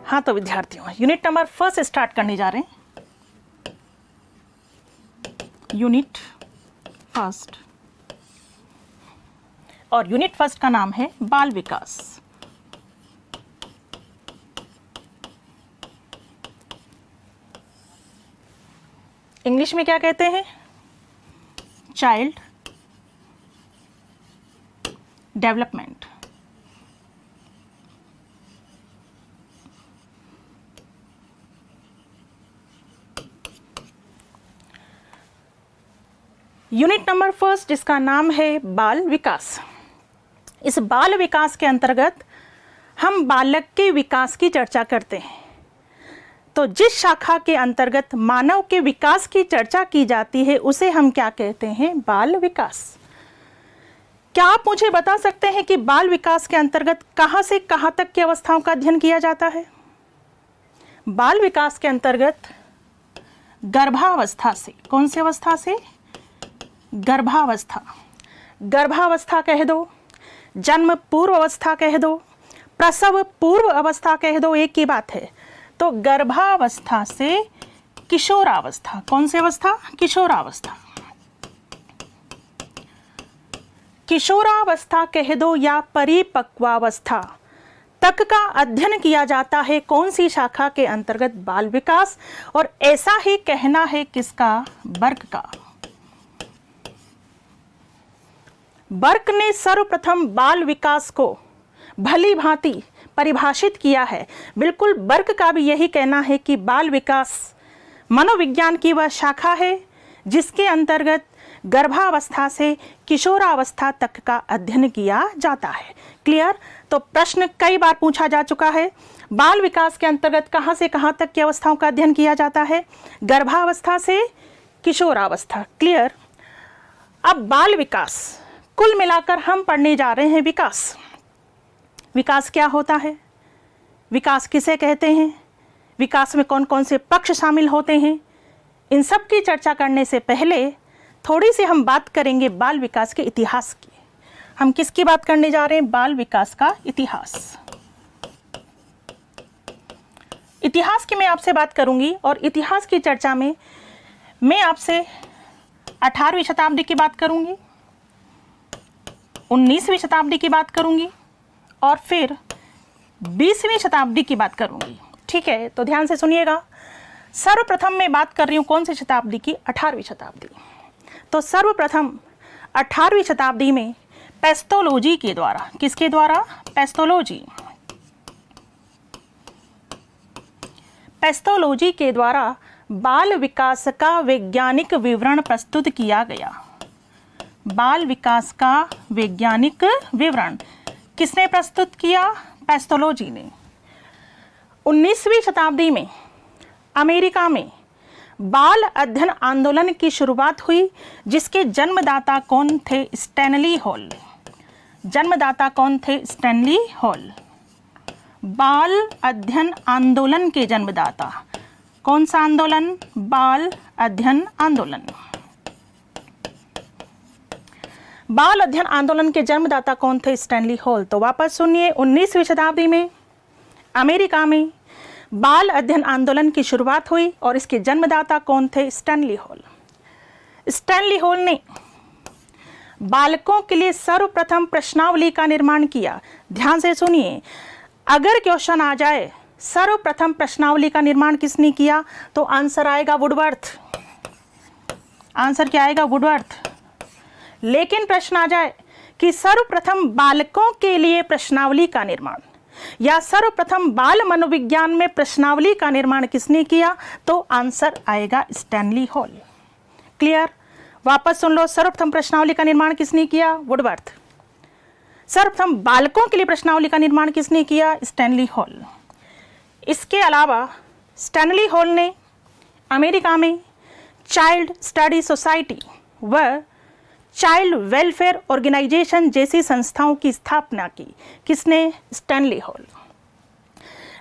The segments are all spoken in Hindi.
हाँ तो विद्यार्थियों, यूनिट नंबर फर्स्ट स्टार्ट करने जा रहे हैं। यूनिट फर्स्ट, और यूनिट फर्स्ट का नाम है बाल विकास। इंग्लिश में क्या कहते हैं? Child development. Unit number first जिसका नाम है बाल विकास। इस बाल विकास के अंतर्गत हम बालक के विकास की चर्चा करते हैं। तो जिस शाखा के अंतर्गत मानव के विकास की चर्चा की जाती है उसे हम क्या कहते हैं? बाल विकास। क्या आप मुझे बता सकते हैं कि बाल विकास के अंतर्गत कहाँ से कहाँ तक की अवस्थाओं का अध्ययन किया जाता है? बाल विकास के अंतर्गत गर्भावस्था से, कौन सी अवस्था से? गर्भावस्था। गर्भावस्था कह दो, जन्म पूर्व अवस्था कह दो, प्रसव पूर्व अवस्था कह दो, एक ही बात है। तो गर्भावस्था से किशोरावस्था, कौन सी अवस्था? किशोरावस्था। किशोरावस्था कह दो या परिपक्वावस्था तक का अध्ययन किया जाता है कौन सी शाखा के अंतर्गत? बाल विकास। और ऐसा ही कहना है किसका? बर्क का। बर्क ने सर्वप्रथम बाल विकास को भली भांति परिभाषित किया है। बिल्कुल बर्क का भी यही कहना है कि बाल विकास मनोविज्ञान की वह शाखा है जिसके अंतर्गत गर्भावस्था से किशोरावस्था तक का अध्ययन किया जाता है। क्लियर? तो प्रश्न कई बार पूछा जा चुका है, बाल विकास के अंतर्गत कहाँ से कहाँ तक की अवस्थाओं का अध्ययन किया जाता है? गर्भावस्था से किशोरावस्था। क्लियर? अब बाल विकास कुल मिलाकर हम पढ़ने जा रहे हैं विकास। विकास क्या होता है? विकास किसे कहते हैं? विकास में कौन कौन से पक्ष शामिल होते हैं? इन सब की चर्चा करने से पहले थोड़ी सी हम बात करेंगे बाल विकास के इतिहास की। हम किसकी बात करने जा रहे हैं? बाल विकास का इतिहास। इतिहास की मैं आपसे बात करूंगी और इतिहास की चर्चा में मैं आपसे 18वीं शताब्दी की बात करूंगी, 19वीं शताब्दी की बात करूंगी और फिर 20वीं शताब्दी की बात करूंगी। ठीक है, तो ध्यान से सुनिएगा। सर्वप्रथम मैं बात कर रही हूं कौन सी शताब्दी की? 18वीं शताब्दी। तो सर्वप्रथम 18वीं शताब्दी में पेस्थोलॉजी के द्वारा, किसके द्वारा? पेस्थोलॉजी। पेस्थोलॉजी के द्वारा बाल विकास का वैज्ञानिक विवरण प्रस्तुत किया गया। बाल विकास का वैज्ञानिक विवरण किसने प्रस्तुत किया? पेस्थोलॉजी ने। 19वीं शताब्दी में अमेरिका में बाल अध्ययन आंदोलन की शुरुआत हुई जिसके जन्मदाता कौन थे? Stanley hall. जन्मदाता कौन थे? Stanley hall. बाल अध्ययन आंदोलन के जन्मदाता। कौन सा आंदोलन? बाल अध्ययन आंदोलन। बाल अध्ययन आंदोलन के जन्मदाता कौन थे? Stanley hall. तो वापस सुनिए, 19वीं शताब्दी में अमेरिका में बाल अध्ययन आंदोलन की शुरुआत हुई और इसके जन्मदाता कौन थे? Stanley hall. स्टैनली हॉल ने बालकों के लिए सर्वप्रथम प्रश्नावली का निर्माण किया। ध्यान से सुनिए, अगर क्वेश्चन आ जाए सर्वप्रथम प्रश्नावली का निर्माण किसने किया तो आंसर आएगा वुडवर्थ। आंसर क्या आएगा? वुडवर्थ। लेकिन प्रश्न आ जाए कि सर्वप्रथम बालकों के लिए प्रश्नावली का निर्माण या सर्वप्रथम बाल मनोविज्ञान में प्रश्नावली का निर्माण किसने किया तो आंसर आएगा स्टैनली हॉल। क्लियर? वापस सुन लो, सर्वप्रथम प्रश्नावली का निर्माण किसने किया? वुडवर्थ। सर्वप्रथम बालकों के लिए प्रश्नावली का निर्माण किसने किया? Stanley hall. इसके अलावा स्टैनली हॉल ने अमेरिका में चाइल्ड स्टडी सोसाइटी व चाइल्ड वेलफेयर ऑर्गेनाइजेशन जैसी संस्थाओं की स्थापना की। किसने? Stanley hall.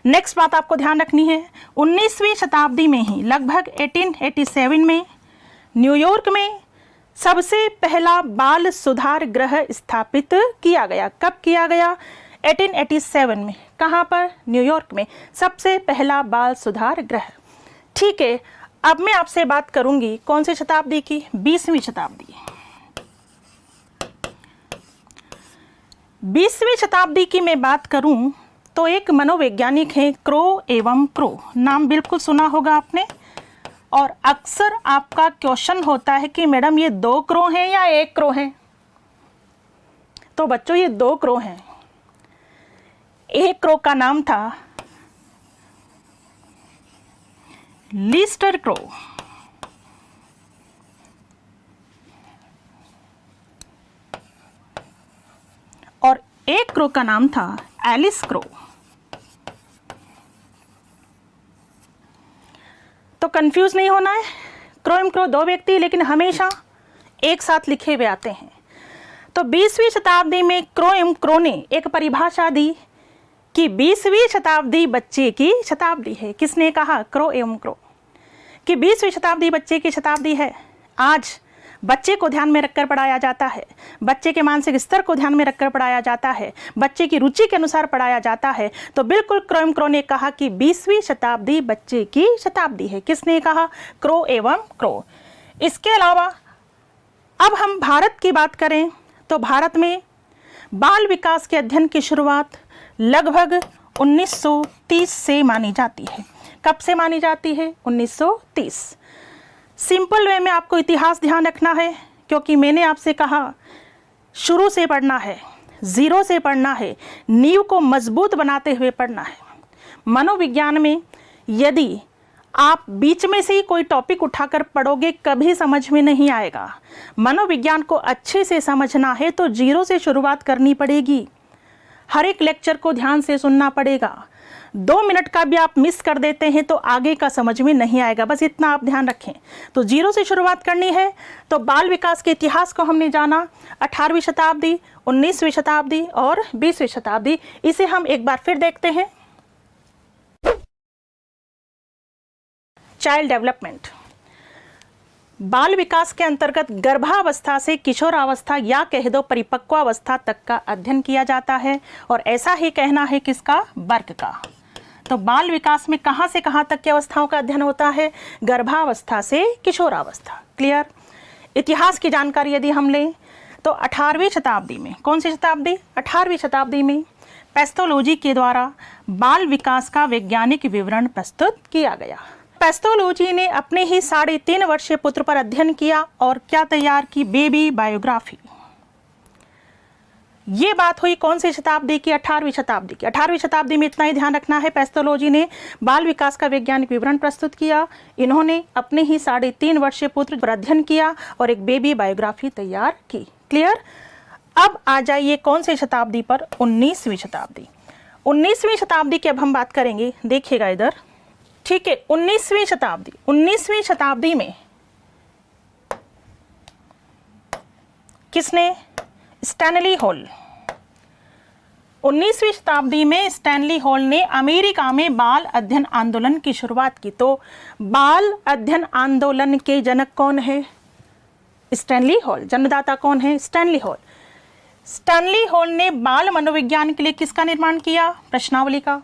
नेक्स्ट बात आपको ध्यान रखनी है, 19वीं शताब्दी में ही लगभग 1887 में न्यूयॉर्क में सबसे पहला बाल सुधार गृह स्थापित किया गया। कब किया गया? 1887 में। कहाँ पर? न्यूयॉर्क में सबसे पहला बाल सुधार गृह। ठीक है, अब मैं आपसे बात करूंगी कौन सी शताब्दी की? 20वीं शताब्दी। 20वीं शताब्दी की मैं बात करूं तो एक मनोवैज्ञानिक है क्रो एवं क्रो, नाम बिल्कुल सुना होगा आपने। और अक्सर आपका क्वेश्चन होता है कि मैडम ये 2 क्रो हैं या 1 क्रो हैं? तो बच्चों ये 2 क्रो हैं। एक क्रो का नाम था लीस्टर क्रो और एक क्रो का नाम था एलिस क्रो। तो कंफ्यूज नहीं होना है, क्रो एवं क्रो 2 व्यक्ति लेकिन हमेशा एक साथ लिखे हुए आते हैं। तो 20वीं शताब्दी में क्रो एवं क्रो ने एक परिभाषा दी कि 20वीं शताब्दी बच्चे की शताब्दी है। किसने कहा? क्रो एवं क्रो, कि 20वीं शताब्दी बच्चे की शताब्दी है। आज बच्चे को ध्यान में रखकर पढ़ाया जाता है, बच्चे के मानसिक स्तर को ध्यान में रखकर पढ़ाया जाता है, बच्चे की रुचि के अनुसार पढ़ाया जाता है। तो बिल्कुल क्रो एवं क्रो ने कहा कि 20वीं शताब्दी बच्चे की शताब्दी है। किसने कहा? क्रो एवं क्रो। इसके अलावा अब हम भारत की बात करें तो भारत में बाल विकास के अध्ययन की शुरुआत लगभग 1930 से मानी जाती है। कब से मानी जाती है? 1930। सिंपल वे में आपको इतिहास ध्यान रखना है, क्योंकि मैंने आपसे कहा शुरू से पढ़ना है, ज़ीरो से पढ़ना है, नींव को मजबूत बनाते हुए पढ़ना है। मनोविज्ञान में यदि आप बीच में से ही कोई टॉपिक उठाकर पढ़ोगे कभी समझ में नहीं आएगा। मनोविज्ञान को अच्छे से समझना है तो ज़ीरो से शुरुआत करनी पड़ेगी, हर एक लेक्चर को ध्यान से सुनना पड़ेगा। 2 मिनट का भी आप मिस कर देते हैं तो आगे का समझ में नहीं आएगा, बस इतना आप ध्यान रखें। तो ज़ीरो से शुरुआत करनी है। तो बाल विकास के इतिहास को हमने जाना 18वीं शताब्दी, 19वीं शताब्दी और 20वीं शताब्दी। इसे हम एक बार फिर देखते हैं। चाइल्ड डेवलपमेंट, बाल विकास के अंतर्गत गर्भावस्था से किशोरावस्था या कह दो परिपक्वावस्था तक का अध्ययन किया जाता है। और ऐसा ही कहना है किसका? वर्ग का। तो बाल विकास में कहाँ से कहाँ तक की अवस्थाओं का अध्ययन होता है? गर्भावस्था से किशोरावस्था। क्लियर? इतिहास की जानकारी यदि हम लें तो 18वीं शताब्दी में, कौन सी शताब्दी? 18वीं शताब्दी में पैथोलॉजी के द्वारा बाल विकास का वैज्ञानिक विवरण प्रस्तुत किया गया। पैथोलॉजी ने अपने ही 3.5 वर्षीय पुत्र पर अध्ययन किया और क्या तैयार की? Baby biography. ये बात हुई कौन सी शताब्दी की? 18वीं शताब्दी की। 18वीं शताब्दी में इतना ही ध्यान रखना है, पैथोलॉजी ने बाल विकास का वैज्ञानिक विवरण प्रस्तुत किया। इन्होंने अपने ही 3.5 वर्षीय पुत्र पर अध्ययन किया और एक बेबी बायोग्राफी तैयार की। क्लियर? अब आ जाइए कौन सी शताब्दी पर? 19वीं शताब्दी। 19वीं शताब्दी की अब हम बात करेंगे, देखिएगा इधर। ठीक है, 19वीं शताब्दी। 19वीं शताब्दी में किसने? Stanley hall. 19वीं शताब्दी में स्टैनली हॉल ने अमेरिका में बाल अध्ययन आंदोलन की शुरुआत की। तो बाल अध्ययन आंदोलन के जनक कौन है? Stanley hall. जन्मदाता कौन है? Stanley hall. स्टैनली हॉल ने बाल मनोविज्ञान के लिए किसका निर्माण किया? प्रश्नावली का।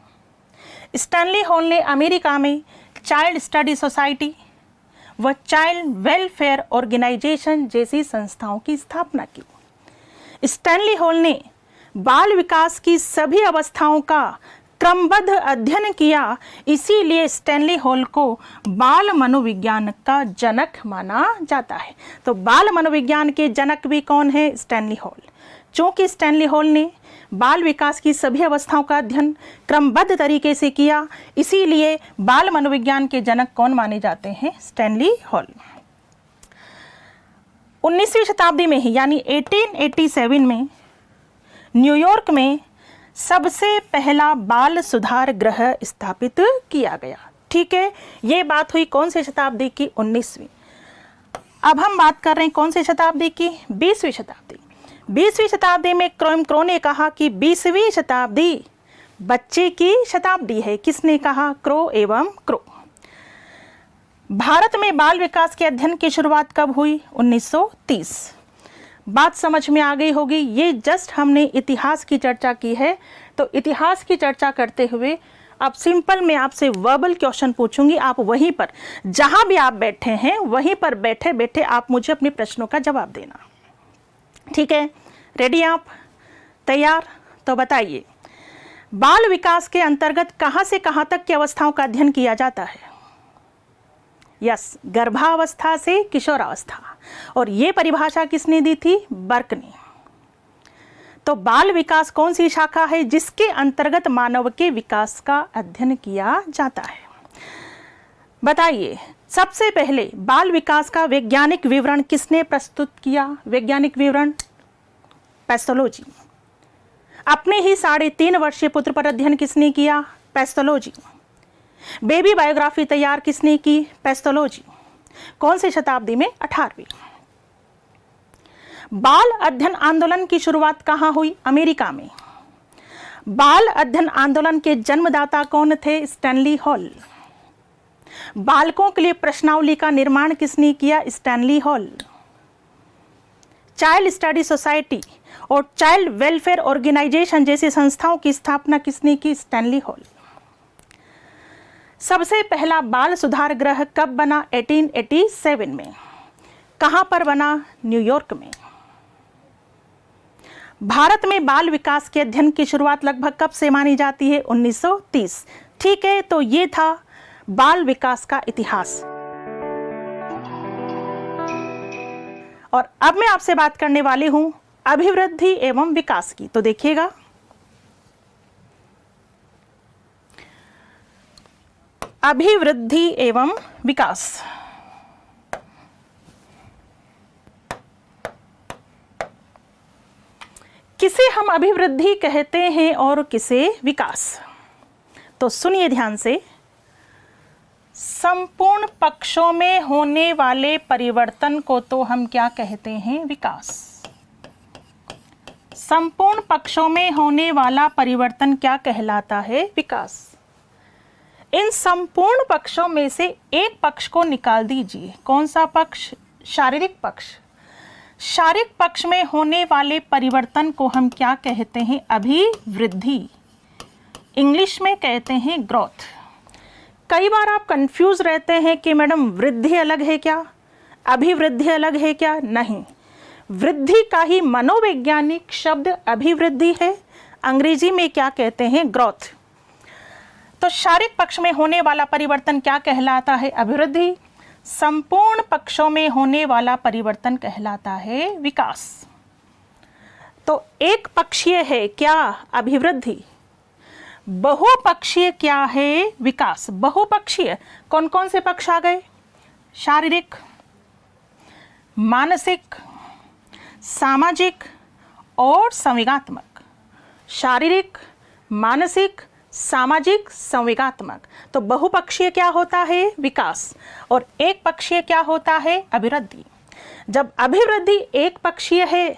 स्टैनली हॉल ने अमेरिका में चाइल्ड स्टडी सोसाइटी व चाइल्ड वेलफेयर ऑर्गेनाइजेशन जैसी संस्थाओं की स्थापना की। स्टैनली हॉल ने बाल विकास की सभी अवस्थाओं का क्रमबद्ध अध्ययन किया, इसीलिए स्टैनली हॉल को बाल मनोविज्ञान का जनक माना जाता है। तो बाल मनोविज्ञान के जनक भी कौन है? Stanley hall. चूंकि स्टैनली हॉल ने बाल विकास की सभी अवस्थाओं का अध्ययन क्रमबद्ध तरीके से किया, इसीलिए बाल मनोविज्ञान के जनक कौन माने जाते हैं? Stanley hall. 19वीं शताब्दी में ही यानी 1887 में न्यूयॉर्क में सबसे पहला बाल सुधार गृह स्थापित किया गया। ठीक है, ये बात हुई कौन सी शताब्दी की? 19वीं। अब हम बात कर रहे हैं कौन सी शताब्दी की? 20वीं शताब्दी। 20वीं शताब्दी में क्रो ने कहा कि 20वीं शताब्दी बच्चे की शताब्दी है। किसने कहा? क्रो एवं क्रो। भारत में बाल विकास के अध्ययन की शुरुआत कब हुई? 1930। बात समझ में आ गई होगी। ये जस्ट हमने इतिहास की चर्चा की है। तो इतिहास की चर्चा करते हुए अब सिंपल मैं आपसे वर्बल क्वेश्चन पूछूंगी, आप वहीं पर जहां भी आप बैठे हैं वहीं पर बैठे बैठे आप मुझे अपने प्रश्नों का जवाब देना, ठीक है? रेडी आप? तैयार? तो बताइए, बाल विकास के अंतर्गत कहां से कहां तक की अवस्थाओं का अध्ययन किया जाता है? यस, गर्भावस्था से किशोरावस्था। और ये परिभाषा किसने दी थी? बर्क ने। तो बाल विकास कौन सी शाखा है जिसके अंतर्गत मानव के विकास का अध्ययन किया जाता है? बताइए, सबसे पहले बाल विकास का वैज्ञानिक विवरण किसने प्रस्तुत किया? वैज्ञानिक विवरण पैथोलॉजी। अपने ही 3.5 वर्षीय पुत्र पर अध्ययन किसने किया? पैथोलॉजी। बेबी बायोग्राफी तैयार किसने की? पैथोलॉजी। कौन सी शताब्दी में? 18वीं। बाल अध्ययन आंदोलन की शुरुआत कहां हुई? अमेरिका में। बाल अध्ययन आंदोलन के जन्मदाता कौन थे? Stanley hall. बालकों के लिए प्रश्नावली का निर्माण किसने किया? Stanley hall. Child study society और चाइल्ड वेलफेयर ऑर्गेनाइजेशन जैसी संस्थाओं की स्थापना किसने की? Stanley hall. सबसे पहला बाल सुधार गृह कब बना? 1887 में। कहां पर बना? न्यूयॉर्क में। भारत में बाल विकास के अध्ययन की शुरुआत लगभग कब से मानी जाती है? 1930। ठीक है, तो ये था बाल विकास का इतिहास। और अब मैं आपसे बात करने वाली हूं अभिवृद्धि एवं विकास की। तो देखिएगा, अभिवृद्धि एवं विकास। किसे हम अभिवृद्धि कहते हैं और किसे विकास? तो सुनिए ध्यान से। संपूर्ण पक्षों में होने वाले परिवर्तन को तो हम क्या कहते हैं? विकास। संपूर्ण पक्षों में होने वाला परिवर्तन क्या कहलाता है? विकास। इन संपूर्ण पक्षों में से एक पक्ष को निकाल दीजिए। कौन सा पक्ष? शारीरिक पक्ष। शारीरिक पक्ष में होने वाले परिवर्तन को हम क्या कहते हैं? अभिवृद्धि। इंग्लिश में कहते हैं ग्रोथ। कई बार आप कंफ्यूज रहते हैं कि मैडम वृद्धि अलग है क्या, अभिवृद्धि अलग है क्या? नहीं, वृद्धि का ही मनोवैज्ञानिक शब्द अभिवृद्धि है। अंग्रेजी में क्या कहते हैं? ग्रोथ। तो शारीरिक पक्ष में होने वाला परिवर्तन क्या कहलाता है? अभिवृद्धि। संपूर्ण पक्षों में होने वाला परिवर्तन कहलाता है विकास। तो एक पक्षीय है क्या? अभिवृद्धि। बहुपक्षीय क्या है? विकास। बहुपक्षीय कौन कौन से पक्ष आ गए? शारीरिक, मानसिक, सामाजिक और संवेगात्मक। शारीरिक, मानसिक, सामाजिक, संवेगात्मक। तो बहुपक्षीय क्या होता है? विकास। और एक पक्षीय क्या होता है? अभिवृद्धि। जब अभिवृद्धि एक पक्षीय है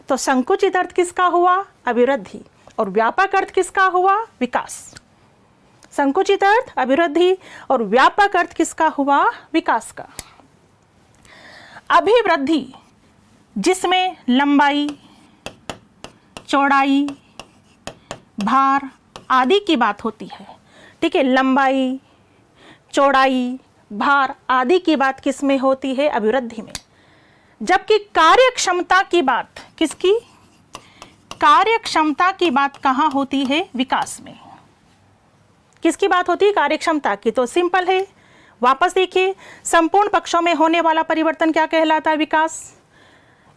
तो संकुचित अर्थ किसका हुआ? अभिवृद्धि। और व्यापक अर्थ किसका हुआ? विकास। संकुचित अर्थ अभिवृद्धि और व्यापक अर्थ किसका हुआ? विकास का। अभिवृद्धि जिसमें लंबाई, चौड़ाई, भार आदि की बात होती है, ठीक है? लंबाई, चौड़ाई, भार आदि की बात किस में होती है? अभिवृद्धि में। जबकि कार्यक्षमता की बात किसकी? कार्यक्षमता की बात कहाँ होती है? विकास में। किसकी बात होती है? कार्यक्षमता की। तो सिंपल है, वापस देखिए, संपूर्ण पक्षों में होने वाला परिवर्तन क्या कहलाता है? विकास।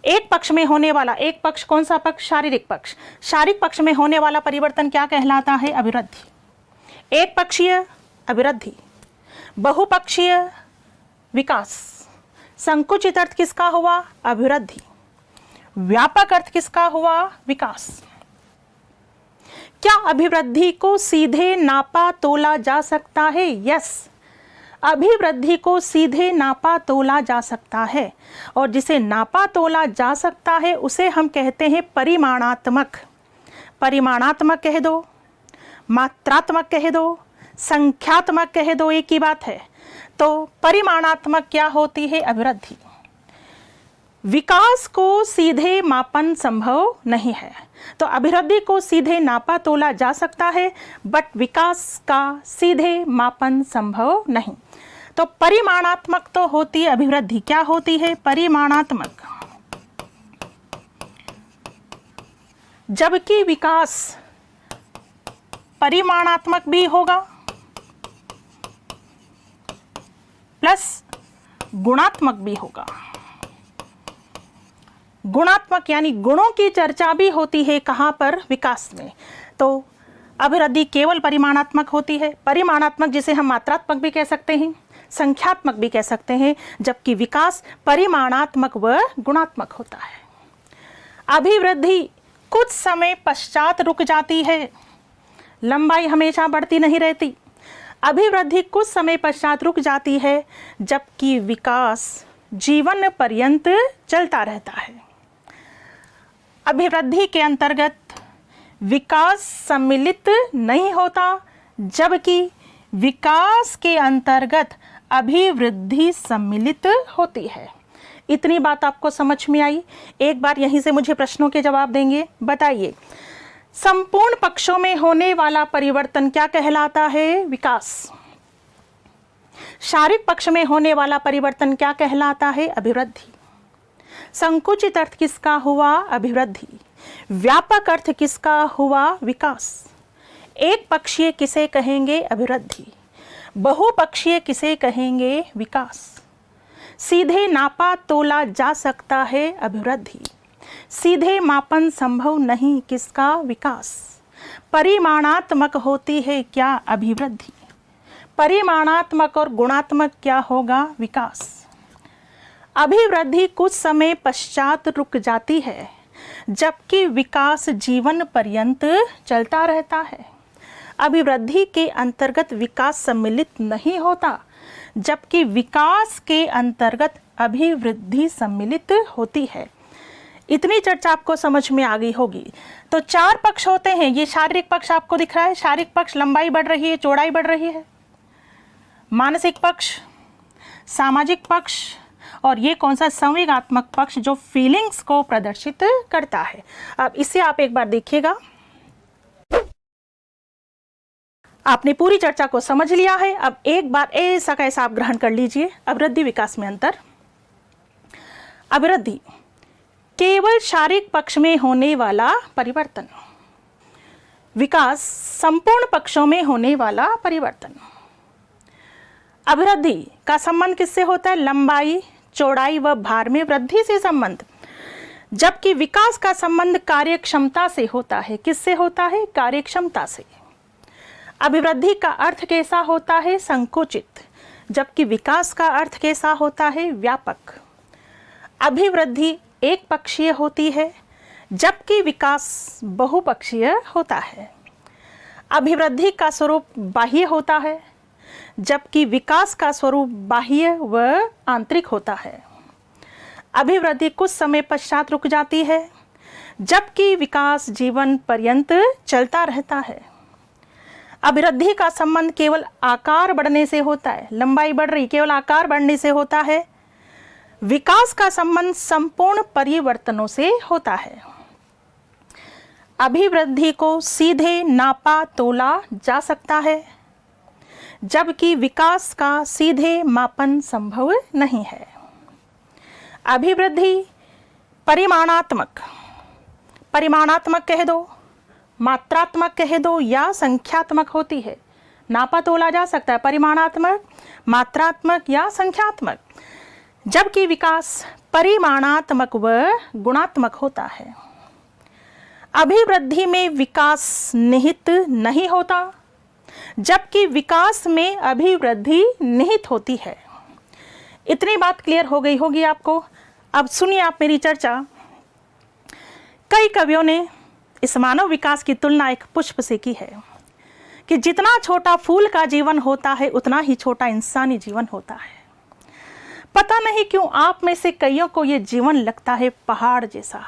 एक पक्ष में होने वाला, एक पक्ष कौन सा पक्ष? शारीरिक पक्ष। शारीरिक पक्ष में होने वाला परिवर्तन क्या कहलाता है? अभिवृद्धि। एक पक्षीय अभिवृद्धि, बहुपक्षीय विकास, संकुचित अर्थ किसका हुआ? अभिवृद्धि, व्यापक अर्थ किसका हुआ? विकास। क्या अभिवृद्धि को सीधे नापा तोला जा सकता है? यस, अभिवृद्धि को सीधे नापा तोला जा सकता है। और जिसे नापा तोला जा सकता है उसे हम कहते हैं परिमाणात्मक। परिमाणात्मक कह दो, मात्रात्मक कह दो, संख्यात्मक कह दो, एक ही बात है। तो परिमाणात्मक क्या होती है? अभिवृद्धि। विकास को सीधे मापन संभव नहीं है। तो अभिवृद्धि को सीधे नापा तोला जा सकता है, बट विकास का सीधे मापन संभव नहीं। तो परिमाणात्मक तो होती है अभिवृद्धि। क्या होती है? परिमाणात्मक। जबकि विकास परिमाणात्मक भी होगा प्लस गुणात्मक भी होगा। गुणात्मक यानी गुणों की चर्चा भी होती है कहाँ पर? विकास में। तो अभिवृद्धि केवल परिमाणात्मक होती है। परिमाणात्मक जिसे हम मात्रात्मक भी कह सकते हैं, संख्यात्मक भी कह सकते हैं, जबकि विकास परिमाणात्मक व गुणात्मक होता है। अभिवृद्धि कुछ समय पश्चात रुक जाती है, लंबाई हमेशा बढ़ती नहीं रहती। अभिवृद्धि कुछ समय पश्चात रुक जाती है, जबकि विकास जीवन पर्यंत चलता रहता है। अभिवृद्धि के अंतर्गत विकास सम्मिलित नहीं होता, जबकि विकास के अंतर्गत अभिवृद्धि सम्मिलित होती है। इतनी बात आपको समझ में आई? एक बार यहीं से मुझे प्रश्नों के जवाब देंगे। बताइए, संपूर्ण पक्षों में होने वाला परिवर्तन क्या कहलाता है? विकास। शारीरिक पक्ष में होने वाला परिवर्तन क्या कहलाता है? अभिवृद्धि। संकुचित अर्थ किसका हुआ? अभिवृद्धि। व्यापक अर्थ किसका हुआ? विकास। एक पक्षीय किसे कहेंगे? अभिवृद्धि। बहुपक्षीय किसे कहेंगे? विकास। सीधे नापा तोला जा सकता है? अभिवृद्धि। सीधे मापन संभव नहीं, किसका? विकास। परिमाणात्मक होती है क्या? अभिवृद्धि। परिमाणात्मक और गुणात्मक क्या होगा? विकास। अभिवृद्धि कुछ समय पश्चात रुक जाती है, जबकि विकास जीवन पर्यंत चलता रहता है। अभिवृद्धि के अंतर्गत विकास सम्मिलित नहीं होता, जबकि विकास के अंतर्गत अभिवृद्धि सम्मिलित होती है। इतनी चर्चा आपको समझ में आ गई होगी। तो चार पक्ष होते हैं। ये शारीरिक पक्ष आपको दिख रहा है। शारीरिक पक्ष लंबाई बढ़ रही है, चौड़ाई बढ़ रही है। मानसिक पक्ष, सामाजिक पक्ष, और ये कौन सा? संवेगात्मक पक्ष, जो फीलिंग्स को प्रदर्शित करता है। अब इसे आप एक बार देखिएगा। आपने पूरी चर्चा को समझ लिया है। अब एक बार ऐसा कैसा आप ग्रहण कर लीजिए। अभिवृद्धि विकास में अंतर। अभिवृद्धि केवल शारीरिक पक्ष में होने वाला परिवर्तन, विकास संपूर्ण पक्षों में होने वाला परिवर्तन। अभिवृद्धि का संबंध किससे होता है? लंबाई, चौड़ाई व भार में वृद्धि से संबंध, जबकि विकास का संबंध कार्यक्षमता से होता है। किससे होता है? कार्यक्षमता से। अभिवृद्धि का अर्थ कैसा होता है? संकुचित, जबकि विकास का अर्थ कैसा होता है? व्यापक। अभिवृद्धि एक पक्षीय होती है, जबकि विकास बहुपक्षीय होता है। अभिवृद्धि का स्वरूप बाह्य होता है, जबकि विकास का स्वरूप बाह्य व आंतरिक होता है। अभिवृद्धि कुछ समय पश्चात रुक जाती है, जबकि विकास जीवन पर्यंत चलता रहता है। अभिवृद्धि का संबंध केवल आकार बढ़ने से होता है। लंबाई बढ़ रही, केवल आकार बढ़ने से होता है। विकास का संबंध संपूर्ण परिवर्तनों से होता है। अभिवृद्धि को सीधे नापा तोला जा सकता है, जबकि विकास का सीधे मापन संभव नहीं है। अभिवृद्धि परिमाणात्मक, परिमाणात्मक कह दो, मात्रात्मक कह दो या संख्यात्मक होती है। नापा तोला जा सकता है परिमाणात्मक, मात्रात्मक या संख्यात्मक, जबकि विकास परिमाणात्मक व गुणात्मक होता है। अभिवृद्धि में विकास निहित नहीं होता, जबकि विकास में अभिवृद्धि निहित होती है। इतनी बात क्लियर हो गई होगी आपको। अब सुनिए आप मेरी चर्चा। कई कवियों ने इस मानव विकास की तुलना एक पुष्प से की है कि जितना छोटा फूल का जीवन होता है, उतना ही छोटा इंसानी जीवन होता है। पता नहीं क्यों आप में से कईयों को ये जीवन लगता है पहाड़ जैसा।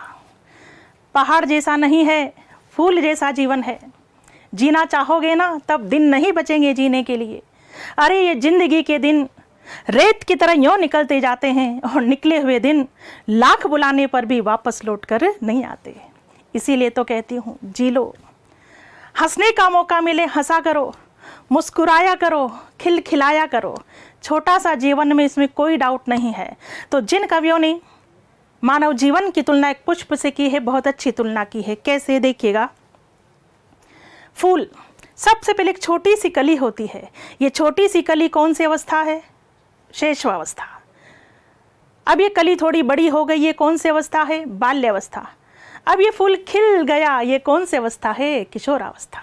पहाड़ जैसा नहीं है, फूल जैसा जीवन है। जीना चाहोगे ना, तब दिन नहीं बचेंगे जीने के लिए। अरे ये जिंदगी के दिन रेत की तरह यूं निकलते जाते हैं और निकले हुए दिन लाख बुलाने पर भी वापस लौट कर नहीं आते। इसीलिए तो कहती हूँ जी लो, हंसने का मौका मिले हंसा करो, मुस्कुराया करो, खिलखिलाया करो। छोटा सा जीवन में इसमें कोई डाउट नहीं है। तो जिन कवियों ने मानव जीवन की तुलना एक पुष्प से की है, बहुत अच्छी तुलना की है। कैसे, देखिएगा। फूल, सबसे पहले एक छोटी सी कली होती है। ये छोटी सी कली कौन सी अवस्था है? शैशवावस्था। अब ये कली थोड़ी बड़ी हो गई, ये कौन सी अवस्था है? बाल्यावस्था। अब ये फूल खिल गया, ये कौन सी अवस्था है? किशोरावस्था।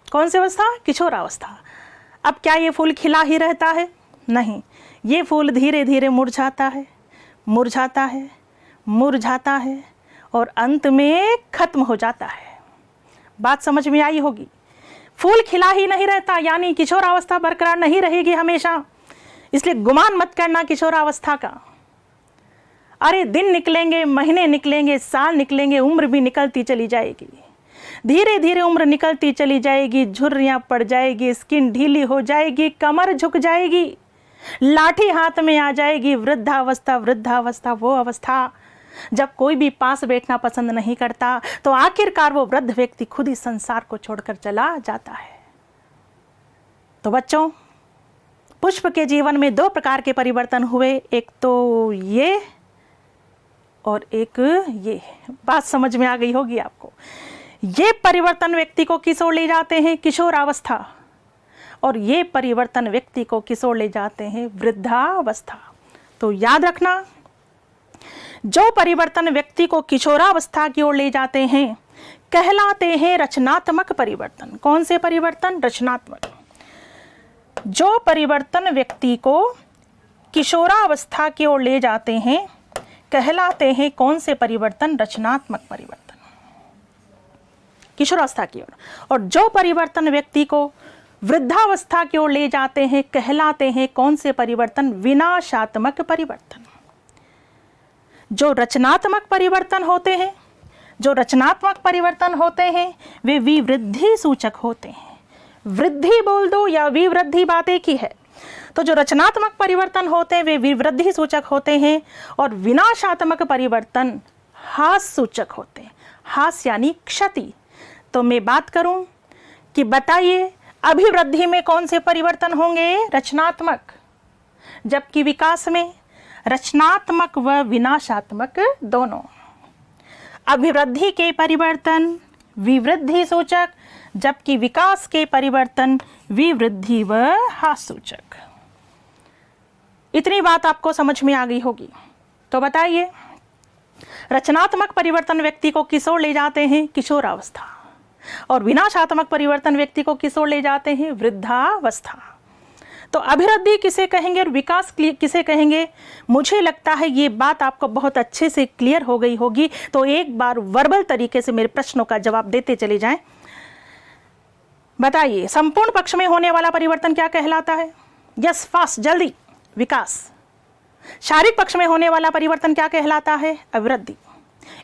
कौन सी अवस्था? किशोरावस्था। अब क्या ये फूल खिला ही रहता है? नहीं, ये फूल धीरे धीरे मुरझाता है, मुरझाता है, मुरझाता है और अंत में खत्म हो जाता है। बात समझ में आई होगी। फूल खिला ही नहीं रहता, यानी किशोरावस्था बरकरार नहीं रहेगी हमेशा। इसलिए गुमान मत करना किशोरावस्था का। अरे दिन निकलेंगे, महीने निकलेंगे, साल निकलेंगे, उम्र भी निकलती चली जाएगी। धीरे धीरे उम्र निकलती चली जाएगी, झुर्रियां पड़ जाएगी, स्किन ढीली हो जाएगी, कमर झुक जाएगी, लाठी हाथ में आ जाएगी। वृद्धावस्था, वृद्धावस्था वो अवस्था जब कोई भी पास बैठना पसंद नहीं करता, तो आखिरकार वो वृद्ध व्यक्ति खुद ही संसार को छोड़कर चला जाता है। तो बच्चों, पुष्प के जीवन में दो प्रकार के परिवर्तन हुए, एक तो ये और एक ये। बात समझ में आ गई होगी आपको। ये परिवर्तन व्यक्ति को किस ओर ले जाते हैं? किशोरावस्था। और ये परिवर्तन व्यक्ति को किस ओर ले जाते हैं? वृद्धावस्था। तो याद रखना, जो परिवर्तन व्यक्ति को किशोरावस्था की ओर ले जाते हैं कहलाते हैं रचनात्मक परिवर्तन। कौन से परिवर्तन? रचनात्मक। जो परिवर्तन व्यक्ति को किशोरावस्था की ओर ले जाते हैं कहलाते हैं कौन से परिवर्तन? रचनात्मक परिवर्तन, किशोरावस्था की ओर। और जो परिवर्तन व्यक्ति को वृद्धावस्था की ओर ले जाते हैं कहलाते हैं कौन से परिवर्तन? विनाशात्मक परिवर्तन। जो रचनात्मक परिवर्तन होते हैं, जो रचनात्मक परिवर्तन होते हैं वे विवृद्धि सूचक होते हैं। वृद्धि बोल दो या विवृद्धि, बात एक ही है। तो जो रचनात्मक परिवर्तन होते हैं वे विवृद्धि सूचक होते हैं और विनाशात्मक परिवर्तन हास सूचक होते हैं। हास यानी क्षति। तो मैं बात करूं कि बताइए अभिवृद्धि में कौन से परिवर्तन होंगे? रचनात्मक। जबकि विकास में रचनात्मक व विनाशात्मक दोनों। अभिवृद्धि के परिवर्तन विवृद्धि सूचक, जबकि विकास के परिवर्तन विवृद्धि व हास सूचक। इतनी बात आपको समझ में आ गई होगी। तो बताइए, रचनात्मक परिवर्तन व्यक्ति को किस ओर ले जाते हैं? किशोरावस्था। और विनाशात्मक परिवर्तन व्यक्ति को किस ओर ले जाते हैं? वृद्धावस्था। तो अभिवृद्धि किसे कहेंगे और विकास किसे कहेंगे? मुझे लगता है ये बात आपको बहुत अच्छे से क्लियर हो गई होगी। तो एक बार वर्बल तरीके से मेरे प्रश्नों का जवाब देते चले जाएं। बताइए, संपूर्ण पक्ष में होने वाला परिवर्तन क्या कहलाता है? यस, फास्ट, जल्दी। विकास। शारीरिक पक्ष में होने वाला परिवर्तन क्या कहलाता है? अभिवृद्धि।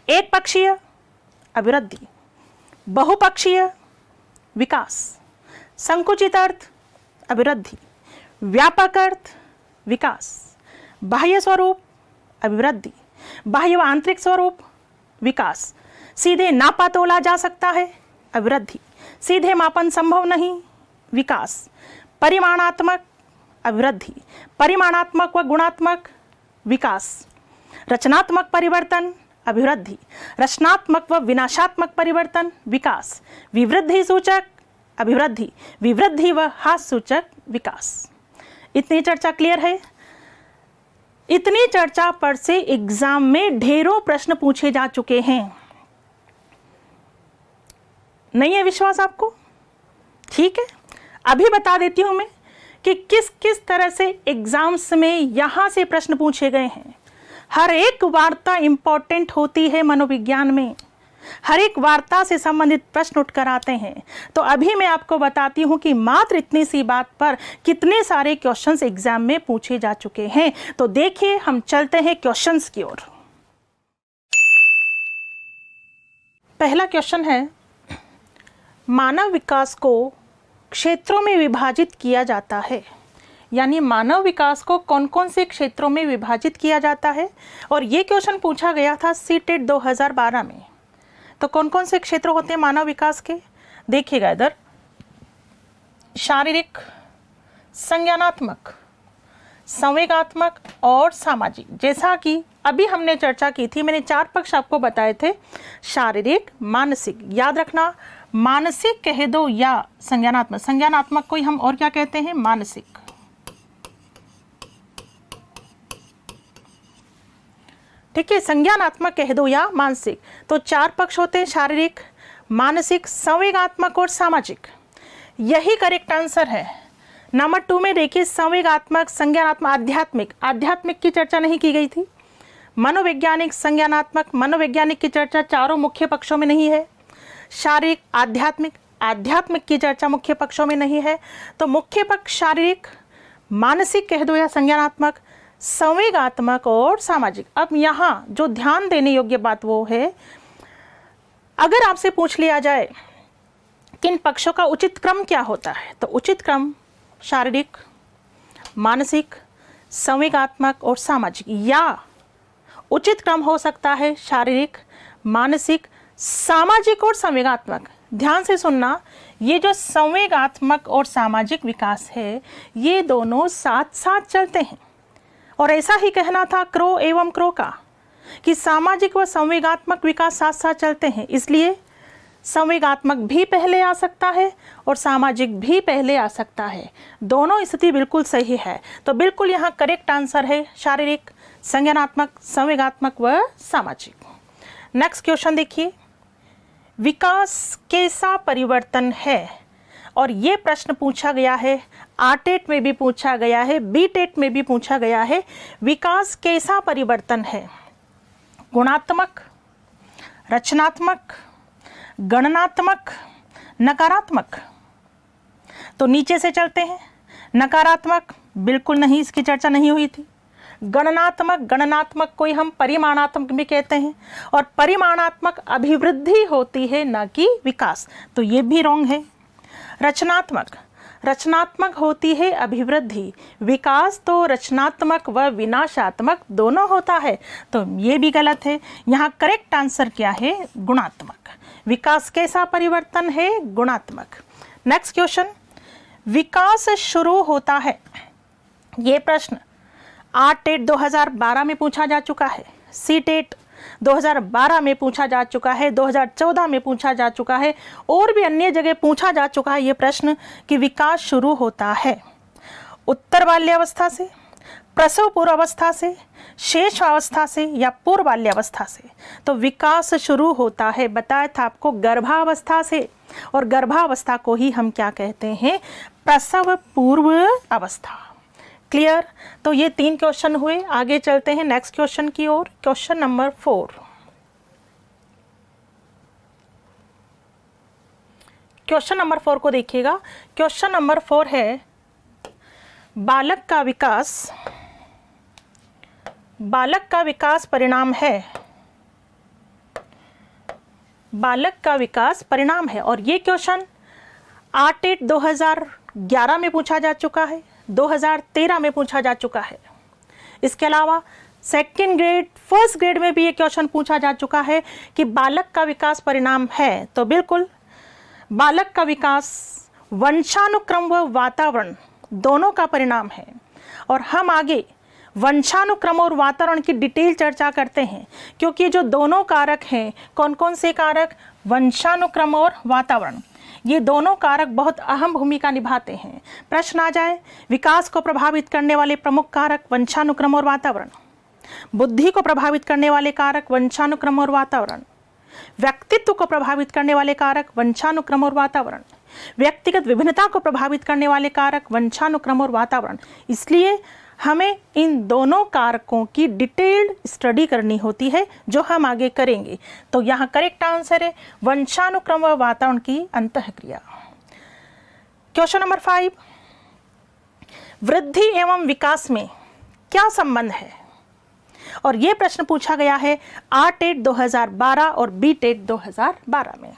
एक पक्षीय अभिवृद्धि, बहुपक्षीय विकास, संकुचित अर्थ अभिवृद्धि, व्यापक अर्थ विकास, बाह्य स्वरूप अभिवृद्धि, बाह्य व आंतरिक स्वरूप विकास, सीधे नापा तोला जा सकता है अभिवृद्धि, सीधे मापन संभव नहीं विकास, परिमाणात्मक अभिवृद्धि, परिमाणात्मक व गुणात्मक विकास, रचनात्मक परिवर्तन अभिवृद्धि, रचनात्मक व विनाशात्मक परिवर्तन विकास, विवृद्धि सूचक अभिवृद्धि, विवृद्धि व हास सूचक विकास। इतनी चर्चा क्लियर है? इतनी चर्चा पर से एग्जाम में ढेरों प्रश्न पूछे जा चुके हैं। नहीं है विश्वास आपको? ठीक है, अभी बता देती हूं मैं कि किस किस तरह से एग्जाम्स में यहां से प्रश्न पूछे गए हैं। हर एक वार्ता इंपॉर्टेंट होती है मनोविज्ञान में, हर एक वार्ता से संबंधित प्रश्न उठकर आते हैं। तो अभी मैं आपको बताती हूं कि मात्र इतनी सी बात पर कितने सारे क्वेश्चंस एग्जाम में पूछे जा चुके हैं। तो देखिए, हम चलते हैं क्वेश्चंस की ओर। पहला क्वेश्चन है, मानव विकास को क्षेत्रों में विभाजित किया जाता है। यानी मानव विकास को कौन कौन से क्षेत्रों में विभाजित किया जाता है, और ये क्वेश्चन पूछा गया था सीटेट 2012 में। तो कौन कौन से क्षेत्र होते हैं मानव विकास के, देखिएगा इधर, शारीरिक, संज्ञानात्मक, संवेगात्मक और सामाजिक। जैसा कि अभी हमने चर्चा की थी, मैंने 4 पक्ष आपको बताए थे, शारीरिक, मानसिक, याद रखना मानसिक कह दो या संज्ञानात्मक, संज्ञानात्मक को हम और क्या कहते हैं, मानसिक। ठीक है, संज्ञानात्मक कह दो या मानसिक। तो 4 पक्ष होते हैं, शारीरिक, मानसिक, संवेगात्मक और सामाजिक। यही करेक्ट आंसर है। नंबर 2 में देखिए, संवेगात्मक, संज्ञानात्मक, आध्यात्मिक। आध्यात्मिक की चर्चा नहीं की गई थी। मनोवैज्ञानिक, संज्ञानात्मक, मनोवैज्ञानिक की चर्चा चारों मुख्य पक्षों में नहीं है। शारीरिक, आध्यात्मिक, आध्यात्मिक की चर्चा मुख्य पक्षों में नहीं है। तो मुख्य पक्ष शारीरिक, मानसिक कह दो या संज्ञानात्मक, संवेगात्मक और सामाजिक। अब यहाँ जो ध्यान देने योग्य बात वो है, अगर आपसे पूछ लिया जाए कि इन पक्षों का उचित क्रम क्या होता है, तो उचित क्रम शारीरिक, मानसिक, संवेगात्मक और सामाजिक, या उचित क्रम हो सकता है शारीरिक, मानसिक, सामाजिक और संवेगात्मक। ध्यान से सुनना, ये जो संवेगात्मक और सामाजिक विकास है, ये दोनों साथ साथ चलते हैं। और ऐसा ही कहना था क्रो एवं क्रो का, कि सामाजिक व संवेगात्मक विकास साथ साथ चलते हैं। इसलिए संवेगात्मक भी पहले आ सकता है और सामाजिक भी पहले आ सकता है। दोनों स्थिति बिल्कुल सही है। तो बिल्कुल यहाँ करेक्ट आंसर है शारीरिक, संज्ञानात्मक, संवेगात्मक व सामाजिक। नेक्स्ट क्वेश्चन देखिए, विकास कैसा परिवर्तन है, और ये प्रश्न पूछा गया है, आरटेट में भी पूछा गया है, बीटेट में भी पूछा गया है। विकास कैसा परिवर्तन है, गुणात्मक, रचनात्मक, गणनात्मक, नकारात्मक। तो नीचे से चलते हैं। नकारात्मक बिल्कुल नहीं, इसकी चर्चा नहीं हुई थी। गणनात्मक, गणनात्मक को हम परिमाणात्मक भी कहते हैं, और परिमाणात्मक अभिवृद्धि होती है न कि विकास, तो ये भी रॉन्ग है। रचनात्मक, रचनात्मक होती है अभिवृद्धि, विकास तो रचनात्मक व विनाशात्मक दोनों होता है, तो ये भी गलत है। यहाँ करेक्ट आंसर क्या है, गुणात्मक। विकास कैसा परिवर्तन है, गुणात्मक। नेक्स्ट क्वेश्चन, विकास शुरू होता है, ये प्रश्न आरटेट 2012 में पूछा जा चुका है, सीटेट 2012 में पूछा जा चुका है, 2014 में पूछा जा चुका है, और भी अन्य जगह पूछा जा चुका है ये प्रश्न कि विकास शुरू होता है उत्तर बाल्यावस्था से, प्रसव पूर्वावस्था से, शेषावस्था से या पूर्व बाल्यावस्था से। तो विकास शुरू होता है, बताया था आपको, गर्भावस्था से, और गर्भावस्था को ही हम क्या कहते हैं, प्रसव पूर्व अवस्था। क्लियर। तो ये 3 क्वेश्चन हुए। आगे चलते हैं नेक्स्ट क्वेश्चन की ओर। Question number 4। क्वेश्चन नंबर 4 को देखिएगा। क्वेश्चन नंबर 4 है, बालक का विकास, बालक का विकास परिणाम है, बालक का विकास परिणाम है। और ये क्वेश्चन आरटेट 2011 में पूछा जा चुका है, 2013 में पूछा जा चुका है। इसके अलावा सेकंड ग्रेड, फर्स्ट ग्रेड में भी ये क्वेश्चन पूछा जा चुका है कि बालक का विकास परिणाम है। तो बिल्कुल बालक का विकास वंशानुक्रम व वातावरण दोनों का परिणाम है। और हम आगे वंशानुक्रम और वातावरण की डिटेल चर्चा करते हैं, क्योंकि जो दोनों कारक हैं, कौन कौन से कारक, वंशानुक्रम और वातावरण, ये दोनों कारक बहुत अहम भूमिका निभाते हैं। प्रश्न आ जाए, विकास को प्रभावित करने वाले प्रमुख कारक वंशानुक्रम और वातावरण, बुद्धि को प्रभावित करने वाले कारक वंशानुक्रम और वातावरण, व्यक्तित्व को प्रभावित करने वाले कारक वंशानुक्रम और वातावरण, व्यक्तिगत विभिन्नता को प्रभावित करने वाले कारक वंशानुक्रम और वातावरण। इसलिए हमें इन दोनों कारकों की डिटेल्ड स्टडी करनी होती है, जो हम आगे करेंगे। तो यहाँ करेक्ट आंसर है वंशानुक्रम व वातावरण की अंतःक्रिया। क्वेश्चन नंबर 5, वृद्धि एवं विकास में क्या संबंध है, और ये प्रश्न पूछा गया है आरटेट 2012 और बीटेट 2012 में।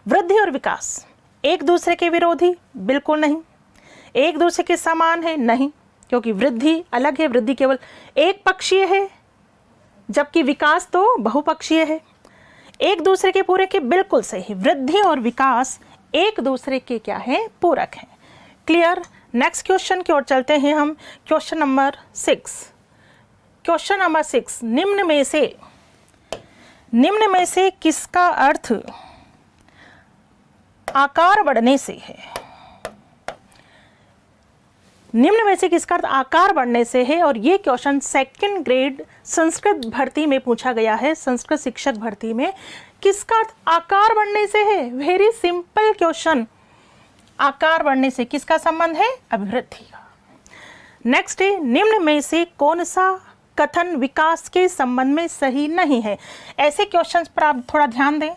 वृद्धि और विकास एक दूसरे के विरोधी? बिल्कुल नहीं। एक दूसरे के समान है? नहीं, क्योंकि वृद्धि अलग है, वृद्धि केवल एक पक्षीय है, जबकि विकास तो बहुपक्षीय है। एक दूसरे के पूरक है, बिल्कुल सही। वृद्धि और विकास एक दूसरे के क्या है? पूरक हैं। क्लियर। नेक्स्ट क्वेश्चन की ओर चलते हैं हम। Question number 6। क्वेश्चन नंबर 6, निम्न में से किसका अर्थ आकार बढ़ने से है? निम्न में से किसका अर्थ आकार बढ़ने से है? और ये क्वेश्चन 2nd ग्रेड संस्कृत भर्ती में पूछा गया है। संस्कृत शिक्षक भर्ती में किसका अर्थ आकार बढ़ने से है? Very simple question. आकार बढ़ने से किसका संबंध है? अभिवृद्धि का। नेक्स्ट है, निम्न में से कौन सा कथन विकास के संबंध में सही नहीं है? ऐसे क्वेश्चंस पर आप थोड़ा ध्यान दें,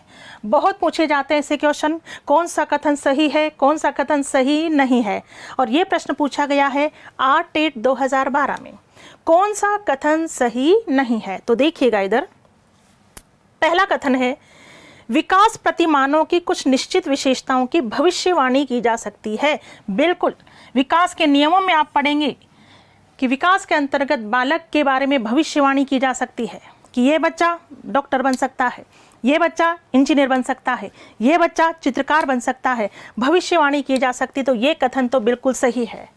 बहुत पूछे जाते हैं ऐसे क्वेश्चन। कौन सा कथन सही है, कौन सा कथन सही नहीं है? और ये प्रश्न पूछा गया है 8 2012 में। कौन सा कथन सही नहीं है? तो देखिएगा इधर, पहला कथन है, विकास प्रतिमानों की कुछ निश्चित विशेषताओं की भविष्यवाणी की जा सकती है। बिल्कुल, विकास के नियमों में आप पढ़ेंगे कि विकास के अंतर्गत बालक के बारे में भविष्यवाणी की जा सकती है कि ये बच्चा डॉक्टर बन सकता है, ये बच्चा इंजीनियर बन सकता है, ये बच्चा चित्रकार बन सकता है, भविष्यवाणी की जा सकती। तो ये कथन तो बिल्कुल सही है।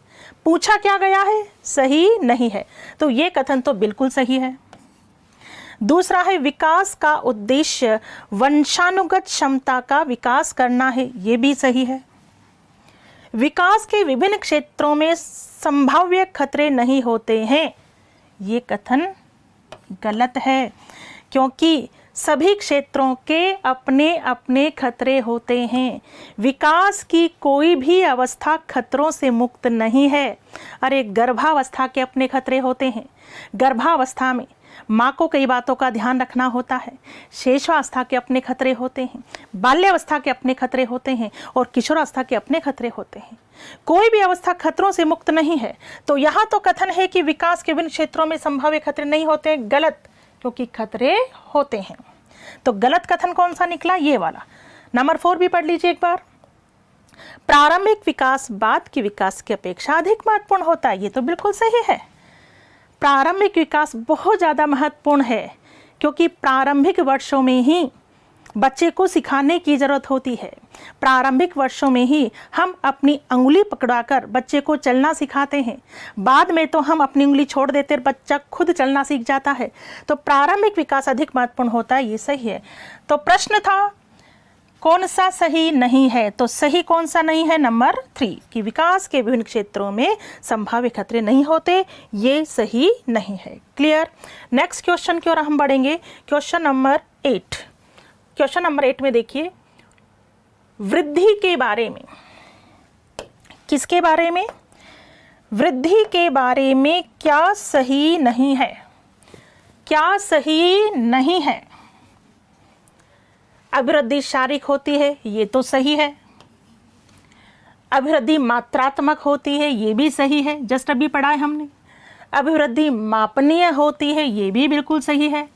पूछा क्या गया है? सही नहीं है, तो ये कथन तो बिल्कुल सही है। दूसरा है, विकास का उद्देश्य वंशानुगत क्षमता का विकास करना है। ये भी सही है। विकास के विभिन्न क्षेत्रों में संभाव्य खतरे नहीं होते हैं। ये कथन गलत है, क्योंकि सभी क्षेत्रों के अपने अपने खतरे होते हैं। विकास की कोई भी अवस्था खतरों से मुक्त नहीं है। अरे, गर्भावस्था के अपने खतरे होते हैं। गर्भावस्था में माँ को कई बातों का ध्यान रखना होता है। शेषावस्था के अपने खतरे होते हैं, बाल्यावस्था के अपने खतरे होते हैं, और किशोरावस्था के अपने खतरे होते हैं। कोई भी अवस्था खतरों से मुक्त नहीं है। तो यहाँ तो कथन है कि विकास के विभिन्न क्षेत्रों में संभाव्य खतरे नहीं होते। गलत, क्योंकि खतरे होते हैं। तो गलत कथन कौन सा निकला? ये वाला। नंबर 4 भी पढ़ लीजिए एक बार। प्रारंभिक विकास बाद की विकास की अपेक्षा अधिक महत्वपूर्ण होता है। ये तो बिल्कुल सही है। प्रारंभिक विकास बहुत ज़्यादा महत्वपूर्ण है, क्योंकि प्रारंभिक वर्षों में ही बच्चे को सिखाने की ज़रूरत होती है। प्रारंभिक वर्षों में ही हम अपनी अंगुली पकड़ाकर बच्चे को चलना सिखाते हैं। बाद में तो हम अपनी उंगली छोड़ देते, बच्चा खुद चलना सीख जाता है। तो प्रारंभिक विकास अधिक महत्वपूर्ण होता है। ये सही है। तो प्रश्न था कौन सा सही नहीं है? तो सही कौन सा नहीं है? नंबर 3, कि विकास के विभिन्न क्षेत्रों में संभाव्य खतरे नहीं होते। ये सही नहीं है। क्लियर। नेक्स्ट क्वेश्चन की ओर हम बढ़ेंगे। Question number 8। क्वेश्चन नंबर 8 में देखिए, वृद्धि के बारे में। किसके बारे में? वृद्धि के बारे में क्या सही नहीं है? क्या सही नहीं है? अभिवृद्धि शारीरिक होती है, ये तो सही है। अभिवृद्धि मात्रात्मक होती है, ये भी सही है, जस्ट अभी पढ़ा है हमने। अभिवृद्धि मापनीय होती है, ये भी बिल्कुल सही है।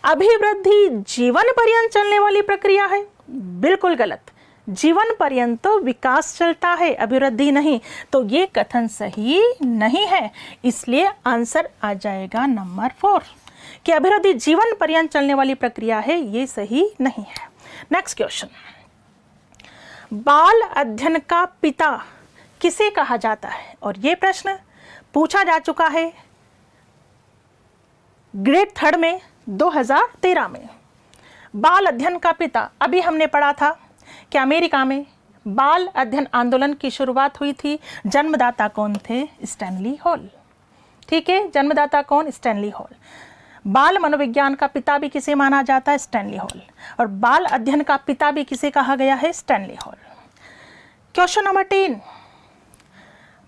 अभिवृद्धि जीवन पर्यंत चलने वाली प्रक्रिया है, बिल्कुल गलत। जीवन पर्यंत तो विकास चलता है, अभिवृद्धि नहीं। तो ये कथन सही नहीं है। इसलिए आंसर आ जाएगा नंबर 4, कि अभिवृद्धि जीवन पर्यंत चलने वाली प्रक्रिया है। ये सही नहीं है। नेक्स्ट क्वेश्चन, बाल अध्ययन का पिता किसे कहा जाता है? और ये प्रश्न पूछा जा चुका है ग्रेड 3 में 2013 में। बाल अध्ययन का पिता, अभी हमने पढ़ा था कि अमेरिका में बाल अध्ययन आंदोलन की शुरुआत हुई थी। जन्मदाता कौन थे? Stanley hall. ठीक है, जन्मदाता कौन? Stanley hall. बाल मनोविज्ञान का पिता भी किसे माना जाता है? Stanley hall. और बाल अध्ययन का पिता भी किसे कहा गया है? Stanley hall. क्वेश्चन नंबर 10,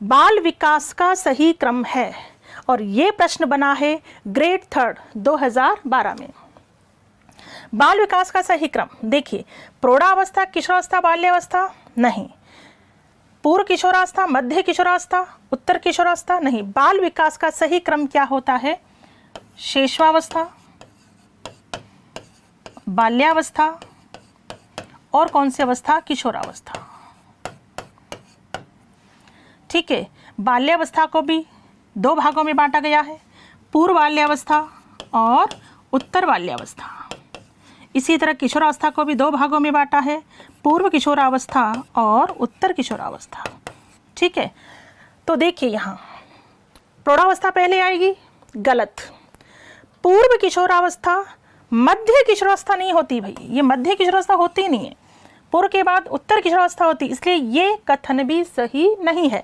बाल विकास का सही क्रम है। और ये प्रश्न बना है ग्रेड 3 2012 में। बाल विकास का सही क्रम देखिए, प्रौढ़ावस्था, किशोरावस्था, बाल्यावस्था नहीं, पूर्व किशोरावस्था, मध्य किशोरावस्था, उत्तर किशोरावस्था नहीं। बाल विकास का सही क्रम क्या होता है? शैशवावस्था, बाल्यावस्था, और कौन सी अवस्था? किशोरावस्था। ठीक है। बाल्यावस्था को भी 2 भागों में बांटा गया है, पूर्व बाल्यावस्था और उत्तर बाल्यावस्था। इसी तरह किशोरावस्था को भी 2 भागों में बांटा है, पूर्व किशोरावस्था और उत्तर किशोरावस्था। ठीक है, तो देखिए यहाँ प्रौढ़ावस्था पहले आएगी, गलत। पूर्व किशोरावस्था मध्य किशोरावस्था नहीं होती भाई, ये मध्य किशोरावस्था होती ही नहीं है, पूर्व के बाद उत्तर किशोरावस्था होती, इसलिए ये कथन भी सही नहीं है।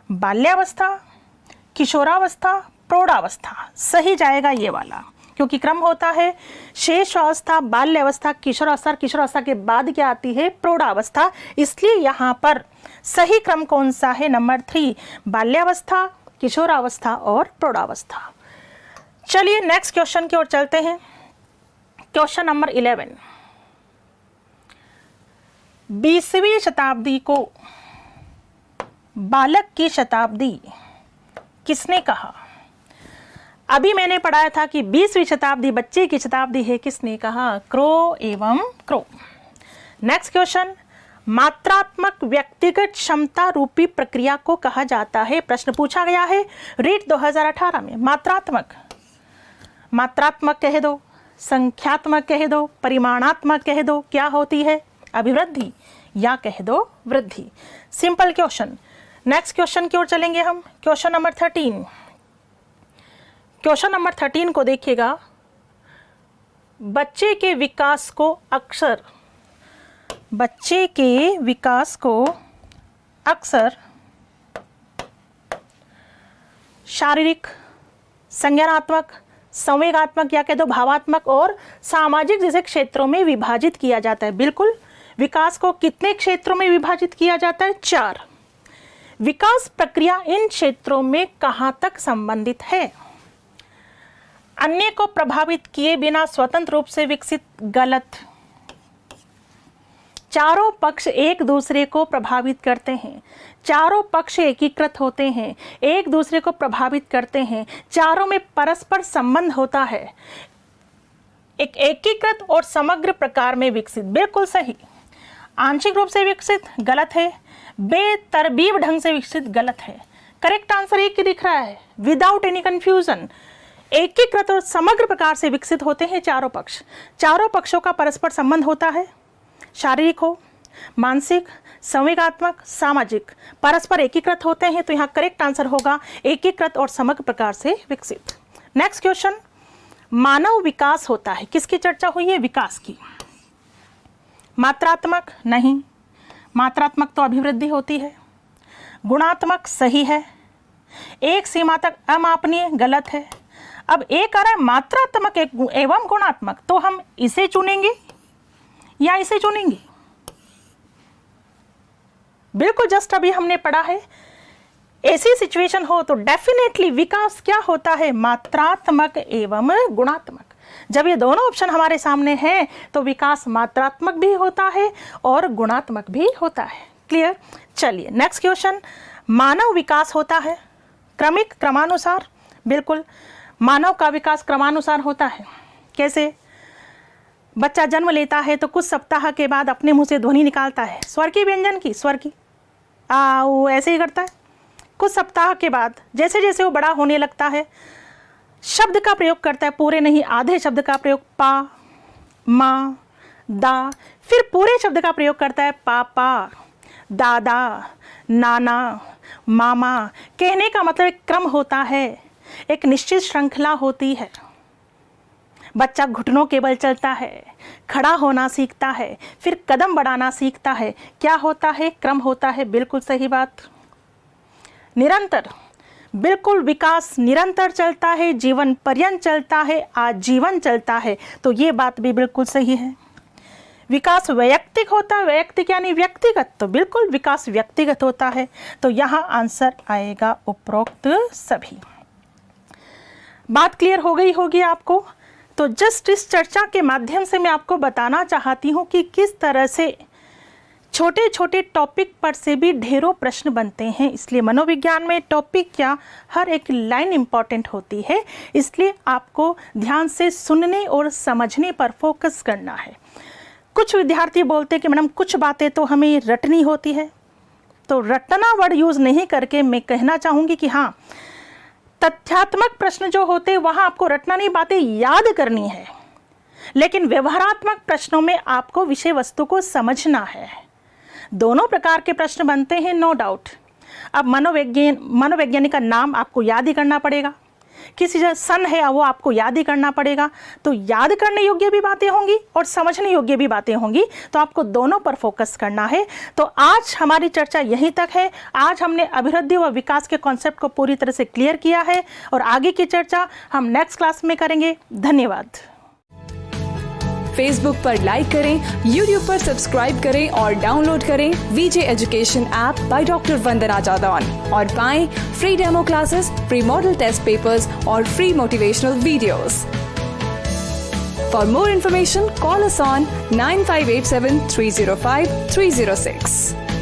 बाल्यावस्था, किशोरावस्था, प्रौढ़ावस्था, सही जाएगा ये वाला, क्योंकि क्रम होता है शेषावस्था, बाल्यावस्था, किशोरावस्था, किशोरावस्था के बाद क्या आती है, प्रौढ़ावस्था। इसलिए यहाँ पर सही क्रम कौन सा है, नंबर 3, बाल्यावस्था, किशोरावस्था और प्रौढ़ावस्था। चलिए नेक्स्ट क्वेश्चन की ओर चलते हैं। क्वेश्चन नंबर 11, 20वीं शताब्दी को बालक की शताब्दी किसने कहा? अभी मैंने पढ़ाया था कि 20वीं शताब्दी बच्चे की शताब्दी है, किसने कहा? क्रो एवं क्रो। नेक्स्ट क्वेश्चन, मात्रात्मक व्यक्तिगत क्षमता रूपी प्रक्रिया को कहा जाता है? प्रश्न पूछा गया है रीट 2018 में। मात्रात्मक, मात्रात्मक कह दो, संख्यात्मक कह दो, परिमाणात्मक कह दो, क्या होती है? अभिवृद्धि, या कह दो वृद्धि। Simple question. नेक्स्ट क्वेश्चन की ओर चलेंगे हम। Question number 13। क्वेश्चन नंबर 13 को देखिएगा, बच्चे के विकास को अक्सर, बच्चे के विकास को अक्सर शारीरिक, संज्ञानात्मक, संवेगात्मक, या कह दो भावात्मक और सामाजिक जैसे क्षेत्रों में विभाजित किया जाता है। बिल्कुल, विकास को कितने क्षेत्रों में विभाजित किया जाता है? 4। विकास प्रक्रिया इन क्षेत्रों में कहाँ तक संबंधित है? अन्य को प्रभावित किए बिना स्वतंत्र रूप से विकसित, गलत। चारों पक्ष एक दूसरे को प्रभावित करते हैं, चारों पक्ष एकीकृत होते हैं, एक दूसरे को प्रभावित करते हैं, चारों में परस्पर संबंध होता है, एक एकीकृत और समग्र प्रकार में विकसित, बिल्कुल सही। आंशिक रूप से विकसित, गलत है। बेतरतीब ढंग से विकसित, गलत है। करेक्ट आंसर एक ही दिख रहा है, विदाउट एनी कंफ्यूजन। एकीकृत और समग्र प्रकार से विकसित होते हैं चारों पक्ष, चारों पक्षों का परस्पर संबंध होता है, शारीरिक हो, मानसिक, संवेगात्मक, सामाजिक, परस्पर एकीकृत होते हैं। तो यहाँ करेक्ट आंसर होगा एकीकृत और समग्र प्रकार से विकसित। नेक्स्ट क्वेश्चन, मानव विकास होता है, किसकी चर्चा हुई है? विकास की। मात्रात्मक, नहीं, मात्रात्मक तो अभिवृद्धि होती है। गुणात्मक, सही है। एक सीमा तक अमापनीय, गलत है। अब एक आ रहा है मात्रात्मक एवं गुणात्मक, तो हम इसे चुनेंगे या इसे चुनेंगे? बिल्कुल जस्ट अभी हमने पढ़ा है, ऐसी सिचुएशन हो तो डेफिनेटली विकास क्या होता है? मात्रात्मक एवं गुणात्मक। जब ये दोनों ऑप्शन हमारे सामने हैं तो विकास मात्रात्मक भी होता है और गुणात्मक भी होता है। क्लियर? चलिए नेक्स्ट क्वेश्चन, मानव विकास होता है क्रमिक, क्रमानुसार। बिल्कुल, मानव का विकास क्रमानुसार होता है। कैसे? बच्चा जन्म लेता है तो कुछ सप्ताह के बाद अपने मुंह से ध्वनि निकालता है, स्वर की, व्यंजन की, स्वर की, वो ऐसे ही करता है। कुछ सप्ताह के बाद जैसे जैसे वो बड़ा होने लगता है शब्द का प्रयोग करता है, पूरे नहीं आधे शब्द का प्रयोग, पा, माँ, दा, फिर पूरे शब्द का प्रयोग करता है, पापा, दादा, नाना, मामा। कहने का मतलब एक क्रम होता है, एक निश्चित श्रृंखला होती है। बच्चा घुटनों के बल चलता है, खड़ा होना सीखता है, फिर कदम बढ़ाना सीखता है। क्या होता है? क्रम होता है। बिल्कुल सही बात। निरंतर, बिल्कुल विकास निरंतर चलता है, जीवन पर्यंत चलता है, आजीवन चलता है। तो ये बात भी बिल्कुल सही है। विकास वैयक्तिक होता है, वैयक्तिक यानी व्यक्तिगत, तो बिल्कुल विकास व्यक्तिगत होता है। तो यहाँ आंसर आएगा उपरोक्त सभी। बात क्लियर हो गई होगी आपको। तो जस्ट इस चर्चा के माध्यम से मैं आपको बताना चाहती हूँ कि किस तरह से छोटे छोटे टॉपिक पर से भी ढेरों प्रश्न बनते हैं। इसलिए मनोविज्ञान में टॉपिक क्या, हर एक लाइन इम्पॉर्टेंट होती है, इसलिए आपको ध्यान से सुनने और समझने पर फोकस करना है। कुछ विद्यार्थी बोलते हैं कि मैडम कुछ बातें तो हमें रटनी होती है, तो रटना वर्ड यूज नहीं करके मैं कहना चाहूंगी कि हाँ, तथ्यात्मक प्रश्न जो होते हैं वहां आपको रटना नहीं, बातें याद करनी है, लेकिन व्यवहारात्मक प्रश्नों में आपको विषय वस्तु को समझना है। दोनों प्रकार के प्रश्न बनते हैं, नो डाउट। अब मनोवैज्ञानिक का नाम आपको याद ही करना पड़ेगा, किसी जो सन है वो आपको याद ही करना पड़ेगा। तो याद करने योग्य भी बातें होंगी और समझने योग्य भी बातें होंगी, तो आपको दोनों पर फोकस करना है। तो आज हमारी चर्चा यहीं तक है। आज हमने अभिवृद्धि व विकास के कॉन्सेप्ट को पूरी तरह से क्लियर किया है और आगे की चर्चा हम नेक्स्ट क्लास में करेंगे। धन्यवाद। फेसबुक पर लाइक करें, यूट्यूब पर सब्सक्राइब करें और डाउनलोड करें VJ education app by doctor Vandana Jadaun और पाएं free demo classes, free model test papers और free motivational videos. For more information call us on 9587 305 306।